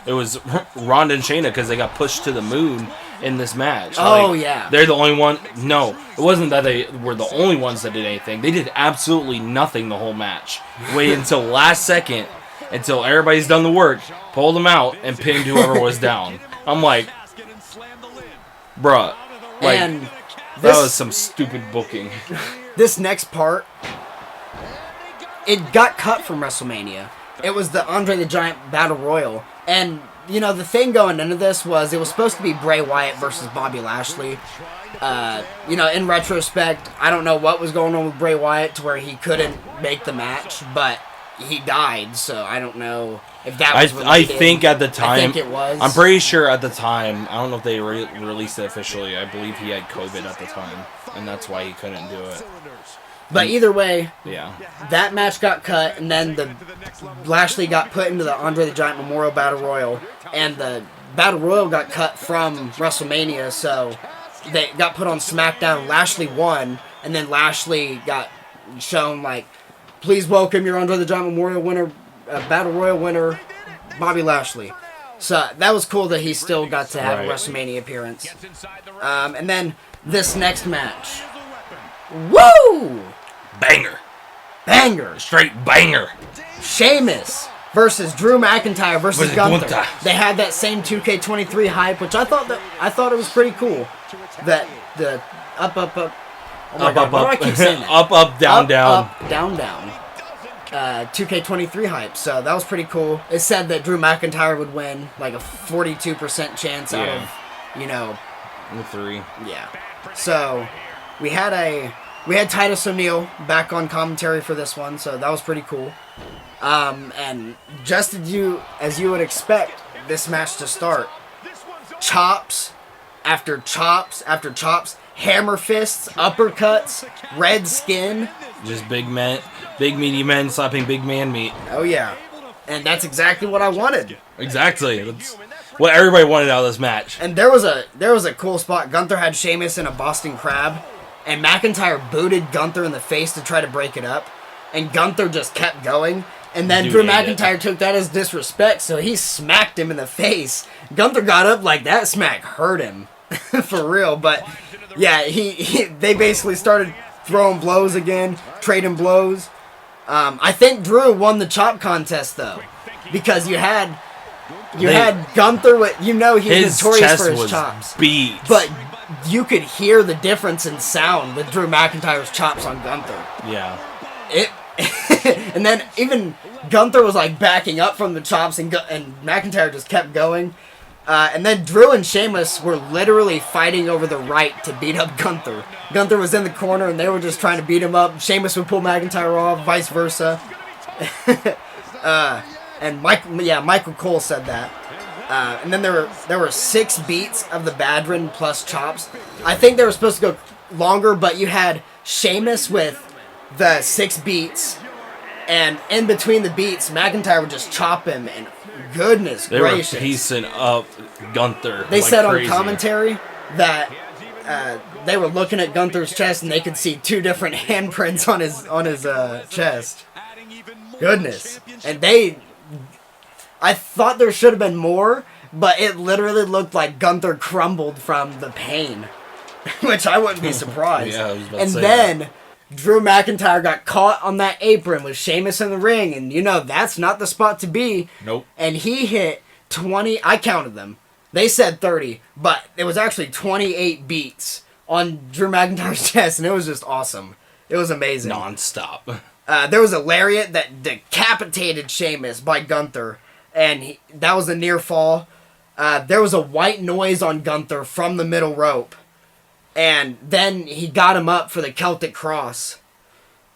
It was Ronda and Shayna because they got pushed to the moon in this match. Yeah. They're the only one. No, it wasn't that they were the only ones that did anything. They did absolutely nothing the whole match. Waited until last second, until everybody's done the work, pulled them out, and pinned whoever was down. I'm like, bruh. And that was some stupid booking. This next part, it got cut from WrestleMania. It was the Andre the Giant Battle Royal. And, you know, the thing going into this was it was supposed to be Bray Wyatt versus Bobby Lashley. You know, in retrospect, I don't know what was going on with Bray Wyatt to where he couldn't make the match, but he died, so I don't know if that was related. I think at the time, I think it was. I'm pretty sure at the time, I don't know if they released it officially, I believe he had COVID at the time, and that's why he couldn't do it. But either way, yeah, that match got cut, and then the Lashley got put into the Andre the Giant Memorial Battle Royal, and the Battle Royal got cut from WrestleMania, so they got put on SmackDown. Lashley won, and then Lashley got shown like, please welcome your Andre the Giant Memorial winner, Battle Royal winner, Bobby Lashley. So that was cool that he still got to have a WrestleMania appearance. And then this next match. Woo! Banger! Straight banger! Sheamus versus Drew McIntyre versus Gunther. They had that same 2K23 hype, which I thought it was pretty cool. That the up. Oh my God, why do I keep saying that? Up, down. Up, down. 2K23 hype, so that was pretty cool. It said that Drew McIntyre would win, like a 42% chance out of, you know, 3. Yeah. So we had Titus O'Neil back on commentary for this one, so that was pretty cool. And just as you would expect this match to start, chops after chops after chops, hammer fists, uppercuts, red skin. Just big meaty men slapping big man meat. Oh yeah, and that's exactly what I wanted. Exactly, that's what everybody wanted out of this match. And there was a cool spot. Gunther had Sheamus in a Boston Crab, and McIntyre booted Gunther in the face to try to break it up, and Gunther just kept going. And then Drew McIntyre took that as disrespect, so he smacked him in the face. Gunther got up like that smack hurt him, for real. But yeah, they basically started throwing blows again, trading blows. I think Drew won the chop contest though, because you had Gunther with, you know, he's notorious for his chops. Beat. But you could hear the difference in sound with Drew McIntyre's chops on Gunther. Yeah. And then even Gunther was like backing up from the chops, and McIntyre just kept going. And then Drew and Sheamus were literally fighting over the right to beat up Gunther. Gunther was in the corner, and they were just trying to beat him up. Sheamus would pull McIntyre off, vice versa. And Michael Cole said that. And then there were 6 beats of the Badrin plus chops. I think they were supposed to go longer, but you had Sheamus with the 6 beats, and in between the beats, McIntyre would just chop him, and goodness gracious. They were piecing up Gunther. They said crazy. on commentary that they were looking at Gunther's chest and they could see 2 different handprints on his chest. Goodness. And I thought there should have been more, but it literally looked like Gunther crumbled from the pain, which I wouldn't be surprised. Yeah, I was about and to say then that. Drew McIntyre got caught on that apron with Sheamus in the ring, and that's not the spot to be. Nope. And he hit 20, I counted them. They said 30, but it was actually 28 beats on Drew McIntyre's chest, and it was just awesome. It was amazing. Non-stop. There was a lariat that decapitated Sheamus by Gunther, and that was a near fall. There was a white noise on Gunther from the middle rope, and then he got him up for the Celtic Cross.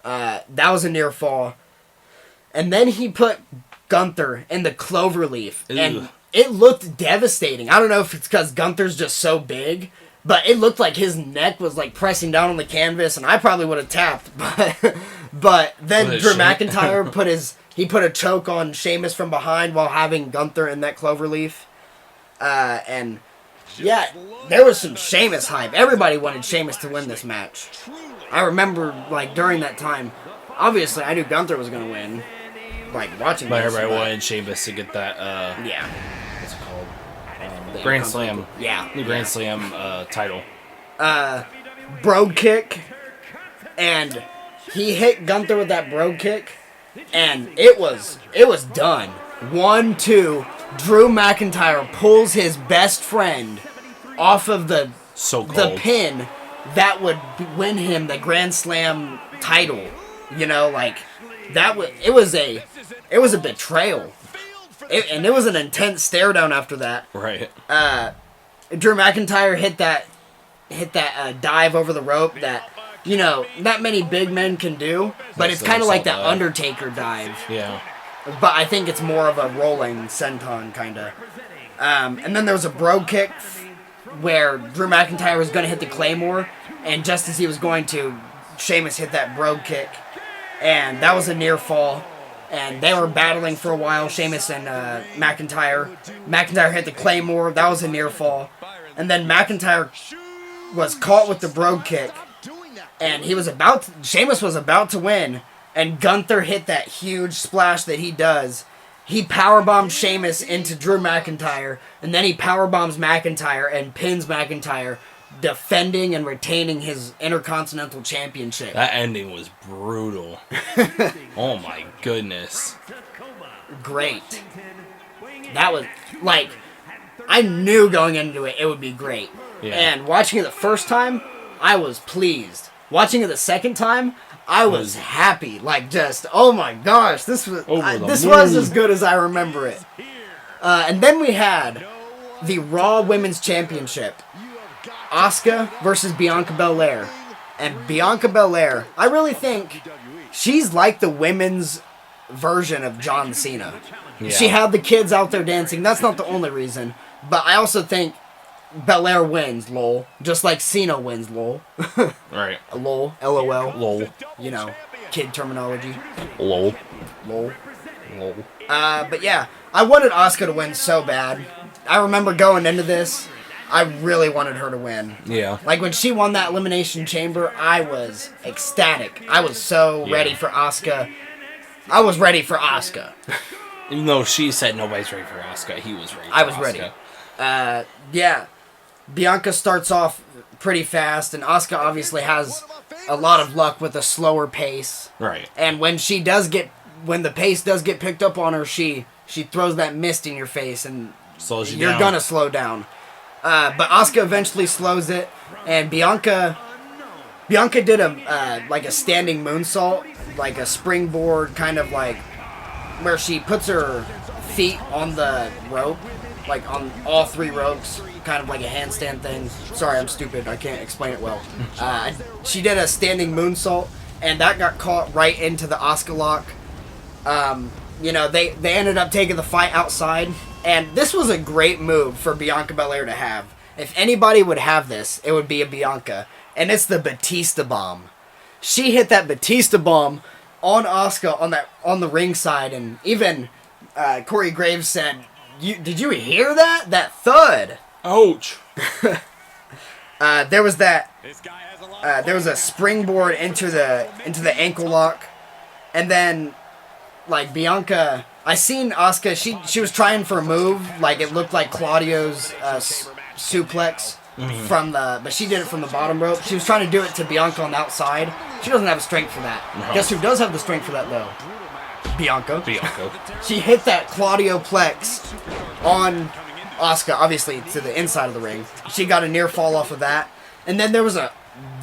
That was a near fall. And then he put Gunther in the cloverleaf, and it looked devastating. I don't know if it's because Gunther's just so big, but it looked like his neck was like pressing down on the canvas, and I probably would have tapped. But then Drew McIntyre put a choke on Sheamus from behind while having Gunther in that cloverleaf. And yeah, there was some Sheamus hype. Everybody wanted Sheamus to win this match. I remember, like, during that time, obviously I knew Gunther was going to win, like, watching But this. everybody wanted Sheamus to get that, yeah. what's it called? The Grand Slam. Yeah. The Grand Slam title. Brogue kick, and he hit Gunther with that brogue kick, and it was done. 1-2. Drew McIntyre pulls his best friend off of the pin that would win him the Grand Slam title. It was a betrayal. And it was an intense stare down after that. Right. Drew McIntyre hit that dive over the rope that not many big men can do, but it's kind of like that Undertaker dive. Yeah. But I think it's more of a rolling senton, kind of. And then there was a brogue kick where Drew McIntyre was going to hit the Claymore, and just as he was going to, Sheamus hit that brogue kick, and that was a near fall. And they were battling for a while, Sheamus and McIntyre. McIntyre hit the Claymore, that was a near fall. And then McIntyre was caught with the brogue kick, and Sheamus was about to win, and Gunther hit that huge splash that he does. He powerbombed Sheamus into Drew McIntyre, and then he powerbombs McIntyre and pins McIntyre, defending and retaining his Intercontinental Championship. That ending was brutal. Oh my goodness. Great. That was, like, I knew going into it would be great. Yeah. And watching it the first time, I was pleased. Watching it the second time, I was happy. Like, just, oh my gosh, this was as good as I remember it. And then we had the Raw Women's Championship. Asuka versus Bianca Belair. And Bianca Belair, I really think she's like the women's version of John Cena. Yeah. She had the kids out there dancing. That's not the only reason. But I also think Belair wins, lol. Just like Cena wins, lol. Right. Lol. LOL. Lol. Kid terminology. Lol. Lol. Lol. But yeah, I wanted Asuka to win so bad. I remember going into this, I really wanted her to win. Yeah. Like when she won that Elimination Chamber, I was ecstatic. I was so ready for Asuka. I was ready for Asuka. Even though she said nobody's ready for Asuka, he was ready for Asuka. I was ready. Yeah. Bianca starts off pretty fast, and Asuka obviously has a lot of luck with a slower pace. Right. And when the pace does get picked up on her, she throws that mist in your face, and slows you you're down. gonna slow down. But Asuka eventually slows it, and Bianca did a standing moonsault, like a springboard, kind of like where she puts her feet on the rope, like on all 3 ropes, kind of like a handstand thing. Sorry, I'm stupid. I can't explain it well. She did a standing moonsault, and that got caught right into the Asuka lock. They ended up taking the fight outside, and this was a great move for Bianca Belair to have. If anybody would have this, it would be a Bianca, and it's the Batista Bomb. she hit that Batista bomb on Asuka on the ringside, and even Corey Graves said, "Did you hear that? That thud?" Ouch. There was a springboard into the ankle lock, and then like Bianca, I seen Asuka. She was trying for a move, like it looked like Claudio's suplex but she did it from the bottom rope. She was trying to do it to Bianca on the outside. She doesn't have the strength for that. No. Guess who does have the strength for that though? Bianca. Bianca. She hit that Claudio plex on Asuka, obviously to the inside of the ring. She got a near fall off of that. And then there was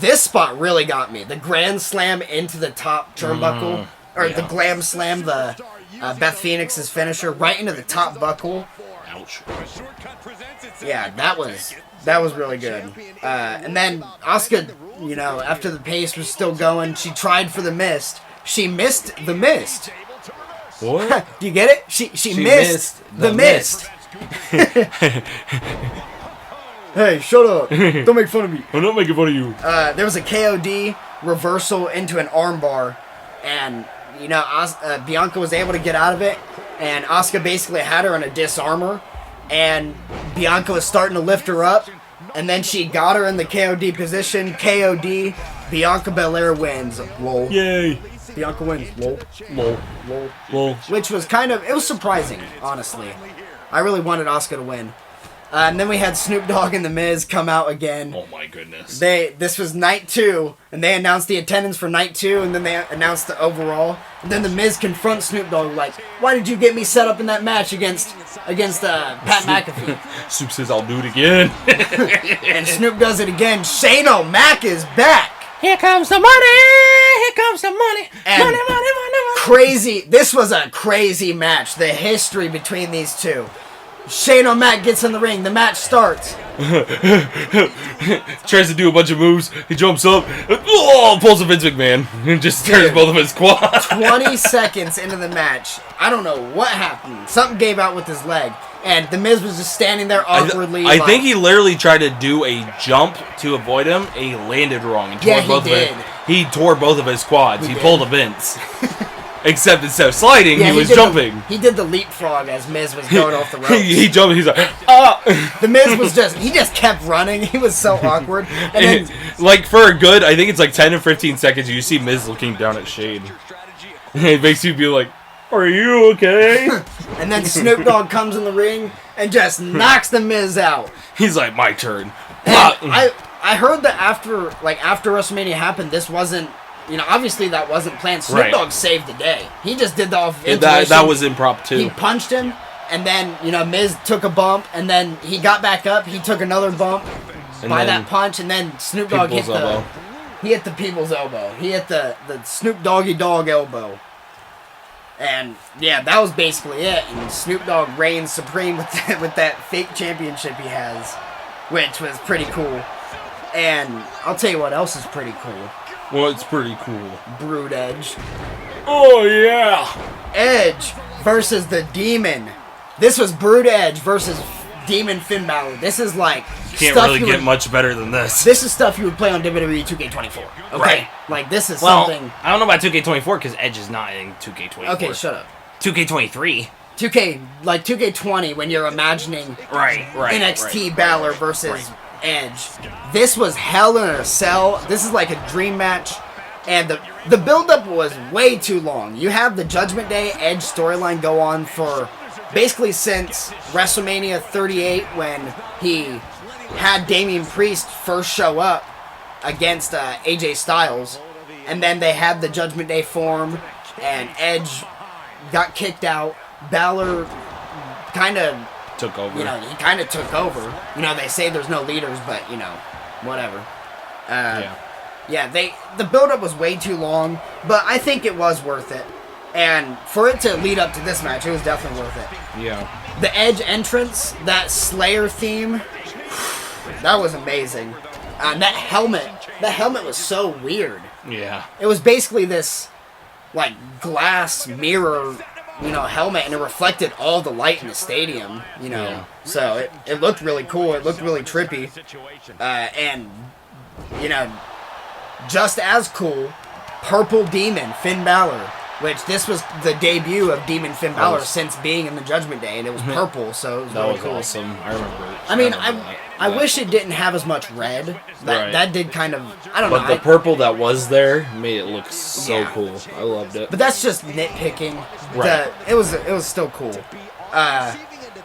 this spot really got me. The Grand Slam into the top turnbuckle. The Glam Slam, the Beth Phoenix's finisher, right into the top buckle. Ouch. Yeah, that was really good. And then Asuka, after the pace was still going, she tried for the mist. She missed the mist. What? Do you get it? She missed the mist. Hey, shut up. Don't make fun of me. I'm not making fun of you. There was a KOD reversal into an armbar, and, Bianca was able to get out of it, and Asuka basically had her in a disarmor, and Bianca was starting to lift her up, and then she got her in the KOD position. KOD, Bianca Belair wins. Lol. Yay. Bianca wins. Lol. Lol. Lol. Lol. Which was it was surprising, honestly. I really wanted Asuka to win. And then we had Snoop Dogg and The Miz come out again. Oh my goodness. This was night 2, and they announced the attendance for night 2, and then they announced the overall. And then The Miz confronts Snoop Dogg like, "Why did you get me set up in that match against Pat McAfee?" Snoop says, "I'll do it again." And Snoop does it again. Shane O'Mac is back. Here comes the money. Here comes the money. And money. Crazy. This was a crazy match. The history between these two. Shane O'Mac gets in the ring. The match starts. Tries to do a bunch of moves. He jumps up. Pulls a Vince McMahon. And just tears both of his quads. 20 seconds into the match. I don't know what happened. Something gave out with his leg. And The Miz was just standing there awkwardly. I think he literally tried to do a jump to avoid him. And he landed wrong. And he tore both of his quads. He pulled a Vince. Except instead of sliding, he was jumping. He did the leapfrog as Miz was going off the ropes. He jumped. He's like, The Miz was he just kept running. He was so awkward. And then, like for a good, I think it's like 10 to 15 seconds, you see Miz looking down at Shane. It makes you be like, "Are you okay?" And then Snoop Dogg comes in the ring and just knocks the Miz out. He's like, "My turn." I heard that after WrestleMania happened, this wasn't. Obviously that wasn't planned. Snoop Dogg saved the day. He just did the off intuition. That was improv too. He punched him, and then Miz took a bump, and then he got back up. He took another bump by that punch, and then Snoop Dogg hit the people's elbow. He hit the Snoop Doggy Dogg elbow. And yeah, that was basically it. And Snoop Dogg reigns supreme with that fake championship he has, which was pretty cool. And I'll tell you what else is pretty cool. Well, it's pretty cool. Brood Edge. Oh, yeah. Edge versus the Demon. This was Brood Edge versus Demon Finn Balor. This is like... Can't really get much better than this. This is stuff you would play on WWE 2K24. Okay? Right. Like, this is something... I don't know about 2K24 because Edge is not in 2K24. Okay, shut up. 2K23. 2K20 when you're imagining NXT Balor versus Edge. This was Hell in a Cell. This is like a dream match. And the build-up was way too long. You have the Judgment Day Edge storyline go on for basically since WrestleMania 38 when he had Damian Priest first show up against AJ Styles. And then they had the Judgment Day form and Edge got kicked out. Balor kind of took over. He kind of took over. They say there's no leaders, but whatever. Yeah, the build-up was way too long, but I think it was worth it. And for it to lead up to this match, it was definitely worth it. Yeah. The Edge entrance, that Slayer theme, that was amazing. That helmet was so weird. Yeah. It was basically this, like, glass mirror, helmet, and it reflected all the light in the stadium, Yeah. So it looked really cool. It looked really trippy. And, just as cool, Purple Demon, Finn Balor. Which this was the debut of Demon Finn Balor since being in the Judgment Day, and it was purple, so it was really cool. Awesome. I remember it. I mean, I wish it didn't have as much red. That did kind of, I don't know. But the purple that was there made it look so cool. I loved it. But that's just nitpicking. Right. It was still cool.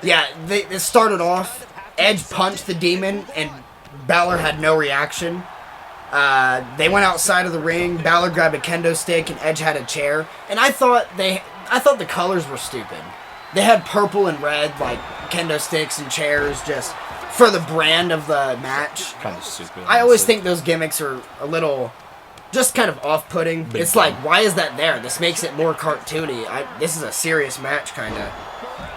It started off. Edge punched the Demon, and Balor had no reaction. They went outside of the ring. Balor grabbed a kendo stick, and Edge had a chair. And I thought the colors were stupid. They had purple and red, like kendo sticks and chairs, just for the brand of the match. Kind of stupid. I always think those gimmicks are a little, just kind of off-putting. It's like, why is that there? This makes it more cartoony. This is a serious match, kind of.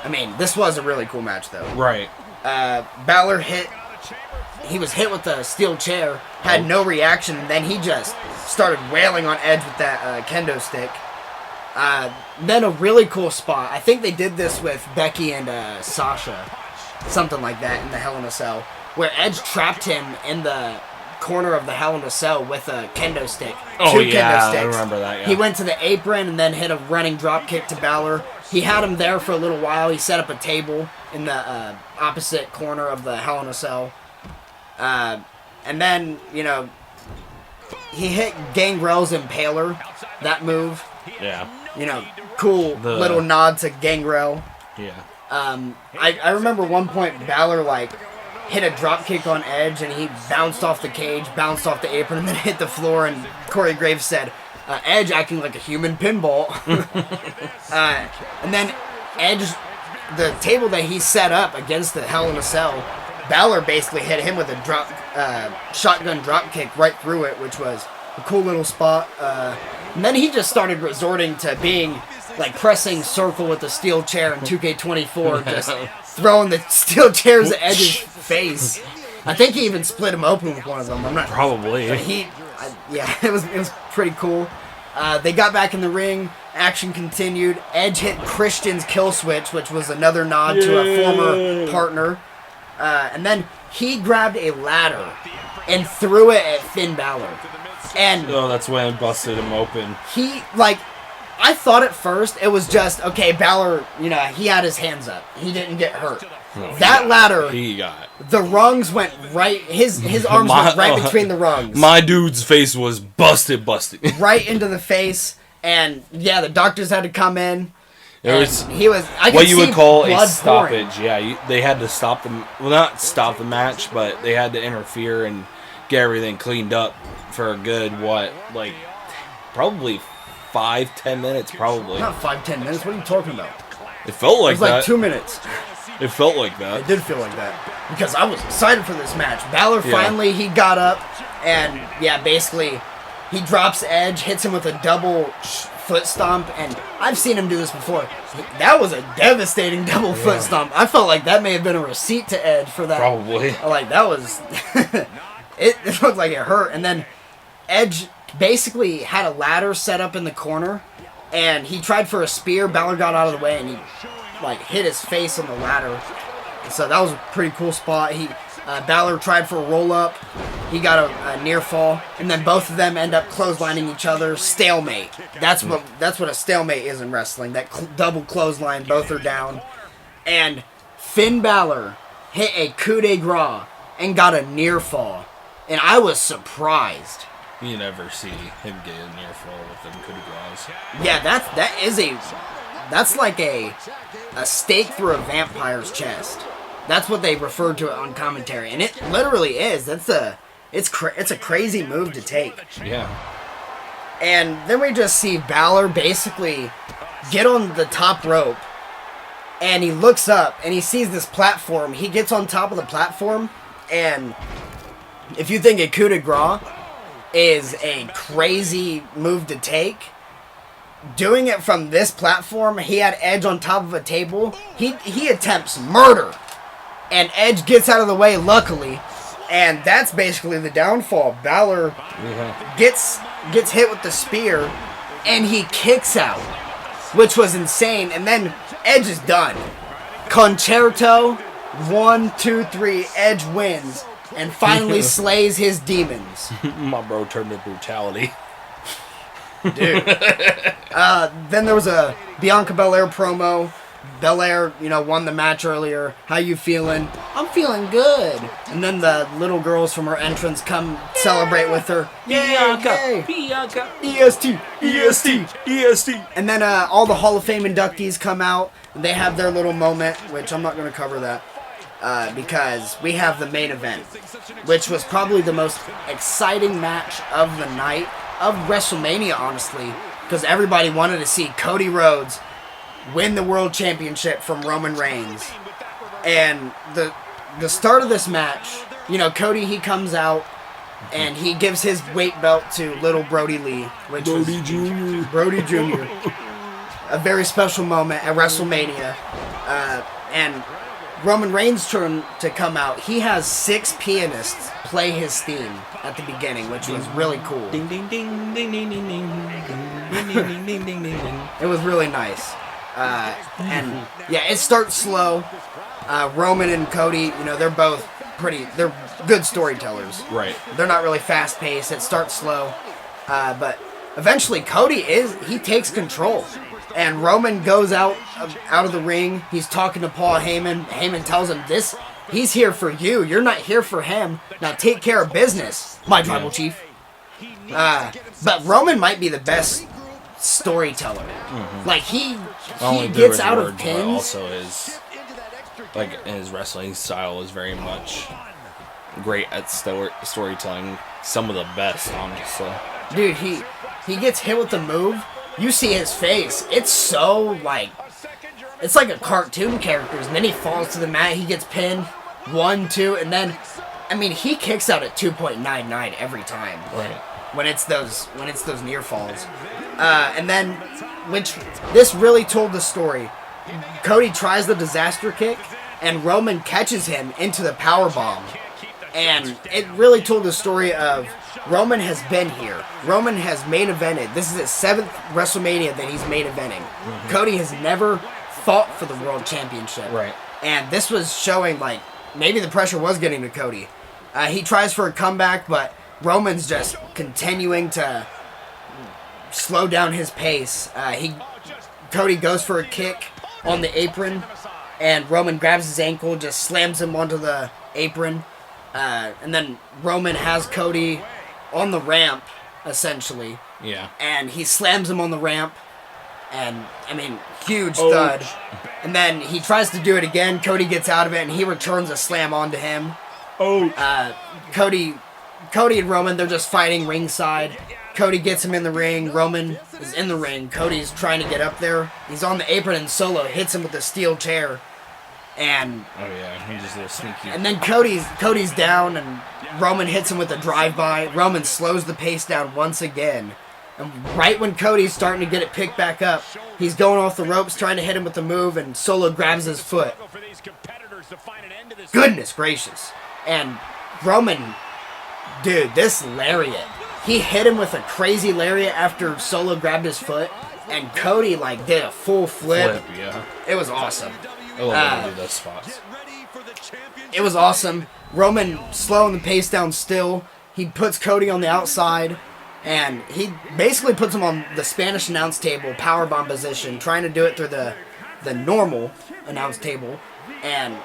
I mean, this was a really cool match, though. Right. Balor he was hit with a steel chair, had no reaction, and then he just started wailing on Edge with that kendo stick. Then a really cool spot. I think they did this with Becky and Sasha, something like that, in the Hell in a Cell, where Edge trapped him in the corner of the Hell in a Cell with a kendo stick. Oh, Two kendo sticks. I remember that, yeah. He went to the apron and then hit a running drop kick to Balor. He had him there for a little while. He set up a table in the opposite corner of the Hell in a Cell. And then, he hit Gangrel's Impaler, that move. Yeah. Cool little nod to Gangrel. Yeah. I remember one point Balor, hit a drop kick on Edge, and he bounced off the cage, bounced off the apron, and then hit the floor, and Corey Graves said, Edge acting like a human pinball. And then Edge, the table that he set up against the Hell in a Cell, Balor basically hit him with a shotgun drop kick right through it, which was a cool little spot. And then he just started resorting to being pressing circle with the steel chair in 2K24, just throwing the steel chairs at Edge's face. I think he even split him open with one of them. I'm not probably. But it was pretty cool. They got back in the ring. Action continued. Edge hit Christian's kill switch, which was another nod to a former partner. And then he grabbed a ladder and threw it at Finn Balor. And that's when it busted him open. I thought at first it was just, okay, Balor, he had his hands up. He didn't get hurt. That ladder, he got. The rungs went right, his arms went right between the rungs. My dude's face was busted. Right into the face. And, the doctors had to come in. He was what you would call a stoppage. Pouring. Yeah, they had to stop them. Well, not stop the match, but they had to interfere and get everything cleaned up for a good probably 5-10 minutes. Probably not 5-10 minutes. What are you talking about? It felt like that. It was 2 minutes. It felt like that. It did feel like that because I was excited for this match. Balor finally he got up and basically he drops Edge, hits him with a double foot stomp, and I've seen him do this before. That was a devastating double foot stomp. I felt like that may have been a receipt to Edge for that. Probably. That was... it looked like it hurt. And then Edge basically had a ladder set up in the corner, and he tried for a spear. Balor got out of the way, and he hit his face on the ladder. So that was a pretty cool spot. Balor tried for a roll-up. He got a near fall, and then both of them end up clotheslining each other. Stalemate. That's what a stalemate is in wrestling. That double clothesline, both are down. And Finn Balor hit a coup de grace and got a near fall. And I was surprised. You never see him get a near fall with them coup de grace. Yeah, that's like a stake through a vampire's chest. That's what they referred to it on commentary, and it literally is. It's a crazy move to take. Yeah. And then we just see Balor basically get on the top rope, and he looks up and he sees this platform. He gets on top of the platform, and if you think a coup de grace is a crazy move to take, doing it from this platform, he had Edge on top of a table. He attempts murder. And Edge gets out of the way, luckily. And that's basically the downfall. Balor gets hit with the spear, and he kicks out, which was insane. And then Edge is done. Concerto, 1, 2, 3, Edge wins, and finally slays his demons. My bro turned to brutality. Dude. Then there was a Bianca Belair promo. Belair, won the match earlier. How you feeling? I'm feeling good. And then the little girls from her entrance come celebrate with her. Bianca. EST, EST, EST. And then all the Hall of Fame inductees come out. And they have their little moment, which I'm not going to cover that. Because we have the main event, which was probably the most exciting match of the night, of WrestleMania, honestly, because everybody wanted to see Cody Rhodes win the World Championship from Roman Reigns. And the start of this match, Cody, he comes out, and he gives his weight belt to little Brody Lee, which Brody was Brody Jr. A very special moment at WrestleMania. And Roman Reigns' turn to come out. He has 6 pianists play his theme at the beginning, which was really cool. Ding ding ding ding ding ding ding ding ding ding ding ding. It was really nice. And yeah, it starts slow. Roman and Cody, they're both they're good storytellers. Right. They're not really fast paced. It starts slow. But eventually Cody he takes control. And Roman goes out of the ring. He's talking to Paul Heyman. Heyman tells him, he's here for you. You're not here for him. Now take care of business, my tribal chief. But Roman might be the best storyteller. Mm-hmm. Like, he gets out of pins. Also, his wrestling style is very much great at storytelling. Some of the best, honestly. Dude, he gets hit with the move. You see his face. It's so, it's like a cartoon character. And then he falls to the mat. He gets pinned. 1, 2, and then, he kicks out at 2.99 every time. Right. When it's those near falls. And then, which, this really told the story. Cody tries the disaster kick, and Roman catches him into the power bomb. And it really told the story of Roman has been here. Roman has main evented. This is his 7th WrestleMania that he's main eventing. Mm-hmm. Cody has never fought for the World Championship. Right. And this was showing, maybe the pressure was getting to Cody. He tries for a comeback, but Roman's just continuing to slow down his pace. Cody goes for a kick on the apron, and Roman grabs his ankle, just slams him onto the apron. And then Roman has Cody on the ramp, essentially. Yeah. And he slams him on the ramp. And, huge thud. And then he tries to do it again. Cody gets out of it, and he returns a slam onto him. Cody and Roman, they're just fighting ringside. Cody gets him in the ring. Roman is in the ring. Cody's trying to get up there. He's on the apron, and Solo hits him with a steel chair. And he just a little sneaky. And then Cody's down, and Roman hits him with a drive-by. Roman slows the pace down once again. And right when Cody's starting to get it picked back up, he's going off the ropes, trying to hit him with the move, and Solo grabs his foot. Goodness gracious. And Roman, dude, this lariat. He hit him with a crazy lariat after Solo grabbed his foot, and Cody, did a full flip. Yeah. It was awesome. I love when they do those spots. It was awesome. Roman slowing the pace down still. He puts Cody on the outside, and he basically puts him on the Spanish announce table, powerbomb position, trying to do it through the normal announce table, and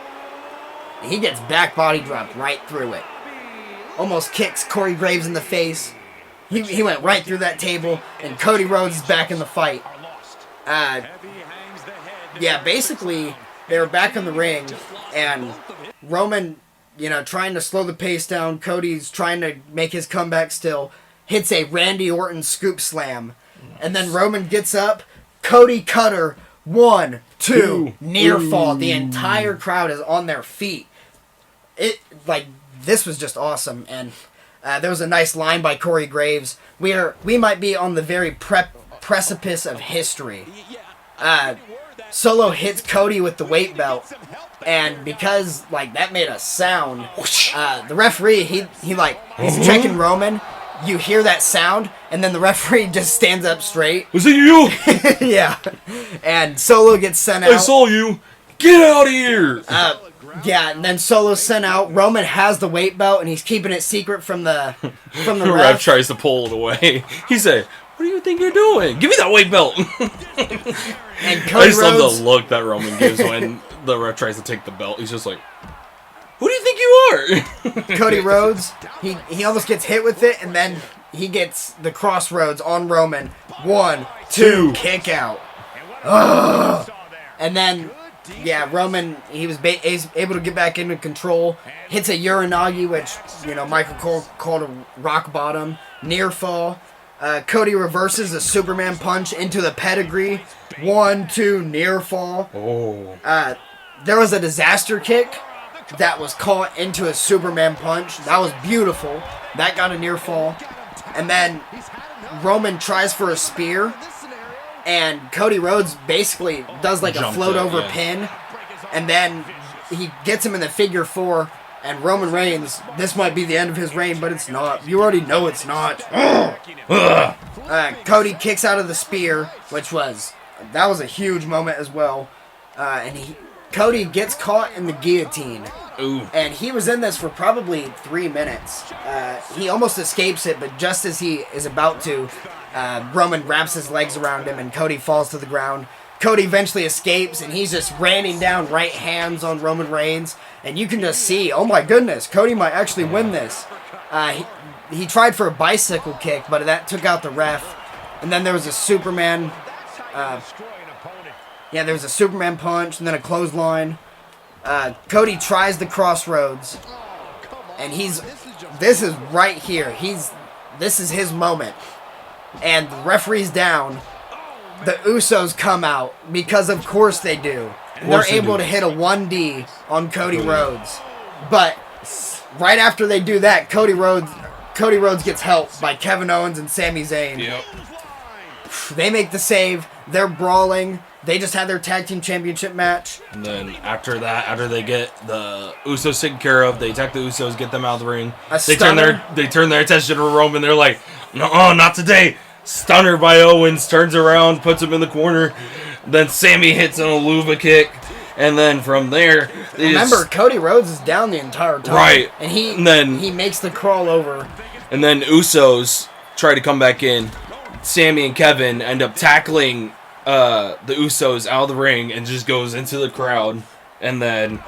he gets back body dropped right through it. Almost kicks Corey Graves in the face. He went right through that table, and Cody Rhodes is back in the fight. Basically, they were back in the ring, and Roman, trying to slow the pace down. Cody's trying to make his comeback still. Hits a Randy Orton scoop slam. And then Roman gets up. Cody cutter. 1, 2. Near fall. The entire crowd is on their feet. This was just awesome. And there was a nice line by Corey Graves. We might be on the very precipice of history. Solo hits Cody with the weight belt, and because that made a sound, the referee he's checking Roman. You hear that sound, and then the referee just stands up straight. Was it you? Yeah, and Solo gets sent out. I saw you. Get out of here. And then Solo's sent out. Roman has the weight belt, and he's keeping it secret from the The ref tries to pull it away. He said, What do you think you're doing? Give me that weight belt. And I Cody just love Rhodes, the look that Roman gives when the ref tries to take the belt. He's just like, who do you think you are? Cody Rhodes, he almost gets hit with it, and then he gets the crossroads on Roman. 1, 2, kick out. Ugh. And then, yeah, Roman, he was able to get back into control. Hits a Uranagi, which, Michael Cole called a rock bottom. Near fall. Cody reverses a Superman punch into the pedigree. 1, 2, near fall. Oh. There was a disaster kick that was caught into a Superman punch. That was beautiful. That got a near fall. And then Roman tries for a spear. And Cody Rhodes basically does like a float over pin. And then he gets him in the figure 4. And Roman Reigns, this might be the end of his reign, but it's not. You already know it's not. Cody kicks out of the spear, that was a huge moment as well. And Cody gets caught in the guillotine. Ooh. And he was in this for probably 3 minutes. He almost escapes it, but just as he is about to, Roman wraps his legs around him and Cody falls to the ground. Cody eventually escapes, and he's just raining down right hands on Roman Reigns. And you can just see, oh my goodness, Cody might actually win this. He tried for a bicycle kick, but that took out the ref. And then there was a Superman. There was a Superman punch, and then a clothesline. Cody tries the crossroads, and this is right here. This is his moment. And the referee's down. The Usos come out, because of course they do. They're able to hit a 1D on Cody Rhodes. But right after they do that, Cody Rhodes gets helped by Kevin Owens and Sami Zayn. Yep. They make the save. They're brawling. They just had their tag team championship match. And then after they get the Usos taken care of, they attack the Usos, get them out of the ring. They turn their attention to Roman. They're like, no, not today. Stunner by Owens, turns around, puts him in the corner. Then Sammy hits an Aluva kick. And then from there, Cody Rhodes is down the entire time. Right. And he makes the crawl over. And then Usos try to come back in. Sammy and Kevin end up tackling the Usos out of the ring and just goes into the crowd. And then...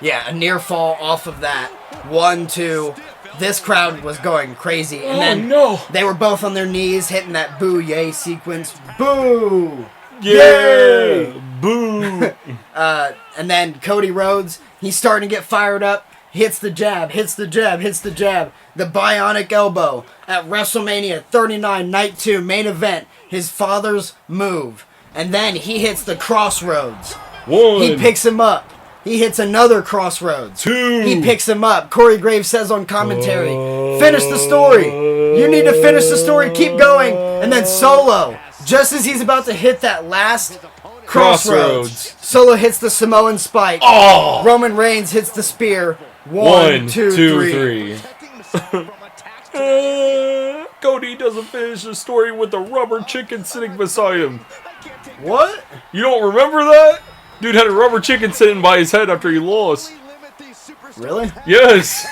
yeah, a near fall off of that. 1, 2... This crowd was going crazy, and they were both on their knees hitting that boo yay sequence. Boo! Yay! Boo! And then Cody Rhodes, he's starting to get fired up. Hits the jab, hits the jab, hits the jab. The bionic elbow at WrestleMania 39 Night 2 main event. His father's move. And then he hits the crossroads. 1. He picks him up. He hits another crossroads. 2. He picks him up. Corey Graves says on commentary, finish the story. You need to finish the story. Keep going. And then Solo, just as he's about to hit that last crossroads, Solo hits the Samoan spike. Oh! Roman Reigns hits the spear. 1, 2, 3. Cody doesn't finish the story with a rubber chicken sitting beside him. What? You don't remember that? Dude had a rubber chicken sitting by his head after he lost. Really? Yes.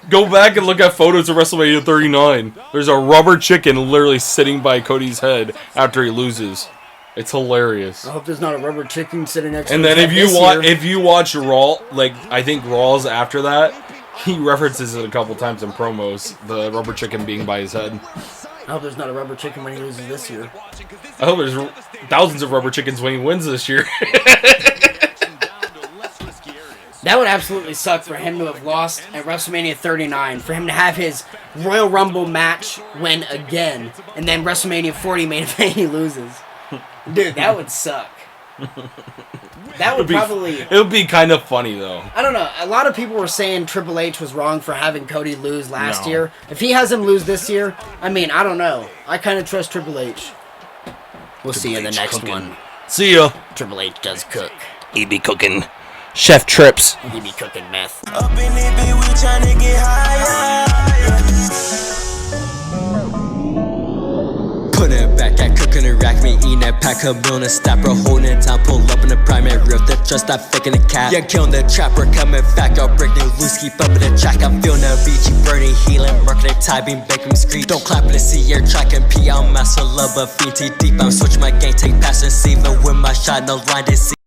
Go back and look at photos of WrestleMania 39. There's a rubber chicken literally sitting by Cody's head after he loses. It's hilarious. I hope there's not a rubber chicken sitting next to him. And then if you watch Raw, like I think Raw's after that, he references it a couple times in promos, the rubber chicken being by his head. I hope there's not a rubber chicken when he loses this year. I hope there's thousands of rubber chickens when he wins this year. That would absolutely suck for him to have lost at WrestleMania 39, for him to have his Royal Rumble match win again, and then WrestleMania 40 main event he loses. Dude, that would suck. That would it would be kind of funny, though. I don't know. A lot of people were saying Triple H was wrong for having Cody lose last year. If he has him lose this year, I mean, I don't know. I kind of trust Triple H. We'll see you in the next one. See ya. Triple H does cook. He be cooking Chef Trips. He be cooking meth. Up in it, bitch, we tryna get higher. Put it back, I cook in the rack, me eating that pack a million stapper, holding it down, pull up in the primary riff. They're just not faking the cap. Yeah, killing the trapper, coming back, I'll break new loose, keep up in the track. I'm feeling the beach, burning, healing, marketing, typing, making me scream. Don't clap in the sea, air track and pee. I'm master love, but fiend too deep. I'm switching my game, take pass and see. But with my shot, no line to see.